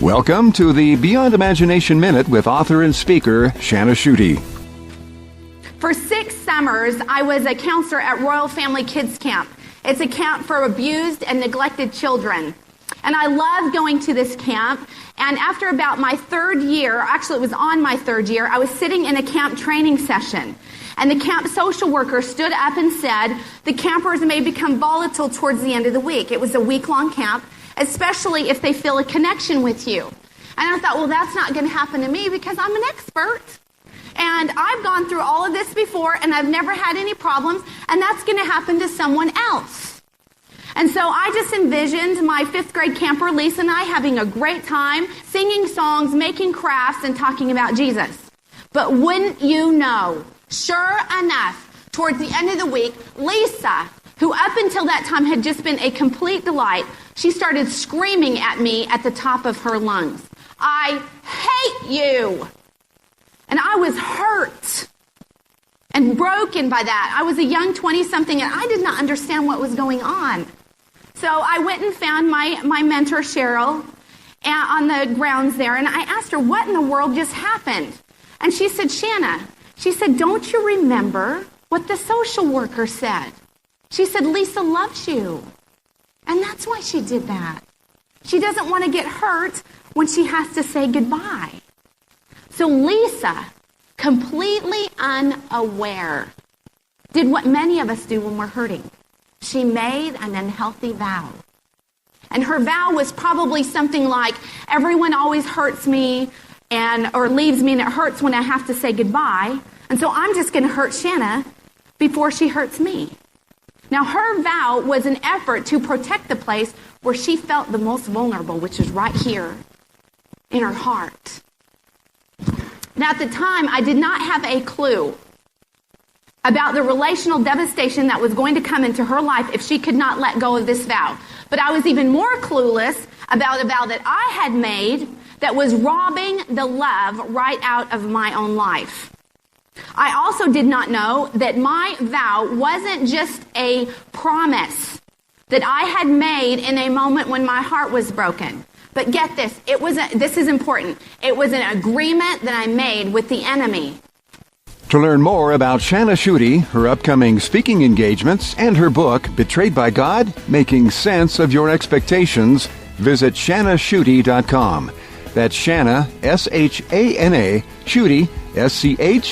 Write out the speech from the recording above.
Welcome to the Beyond Imagination Minute with author and speaker, Shana Schutte. For 6 summers, I was a counselor at Royal Family Kids Camp. It's a camp for abused and neglected children. And I loved going to this camp. And after about my 3rd year, actually it was on my 3rd year, I was sitting in a camp training session. And the camp social worker stood up and said, the campers may become volatile towards the end of the week. It was a week-long camp, especially if they feel a connection with you. And I thought, well, that's not going to happen to me because I'm an expert. And I've gone through all of this before, and I've never had any problems, and that's going to happen to someone else. And so I just envisioned my 5th grade camper, Lisa, and I having a great time, singing songs, making crafts, and talking about Jesus. But wouldn't you know, sure enough, towards the end of the week, Lisa, who up until that time had just been a complete delight, she started screaming at me at the top of her lungs. I hate you. And I was hurt and broken by that. I was a young 20-something, and I did not understand what was going on. So I went and found my mentor, Cheryl, on the grounds there, and I asked her, what in the world just happened? And she said, Shana, she said, don't you remember what the social worker said? She said, Lisa loves you. And that's why she did that. She doesn't want to get hurt when she has to say goodbye. So Lisa, completely unaware, did what many of us do when we're hurting. She made an unhealthy vow. And her vow was probably something like, everyone always hurts me or leaves me, and it hurts when I have to say goodbye. And so I'm just going to hurt Shana before she hurts me. Now, her vow was an effort to protect the place where she felt the most vulnerable, which is right here in her heart. Now, at the time, I did not have a clue about the relational devastation that was going to come into her life if she could not let go of this vow. But I was even more clueless about a vow that I had made that was robbing the love right out of my own life. I also did not know that my vow wasn't just a promise that I had made in a moment when my heart was broken. But get this, this is important. It was an agreement that I made with the enemy. To learn more about Shana Schutte, her upcoming speaking engagements, and her book, Betrayed by God, Making Sense of Your Expectations, visit shanaschutte.com. That's Shana, S-H-A-N-A, Schutte, S-C-H-U-T-T-E.com.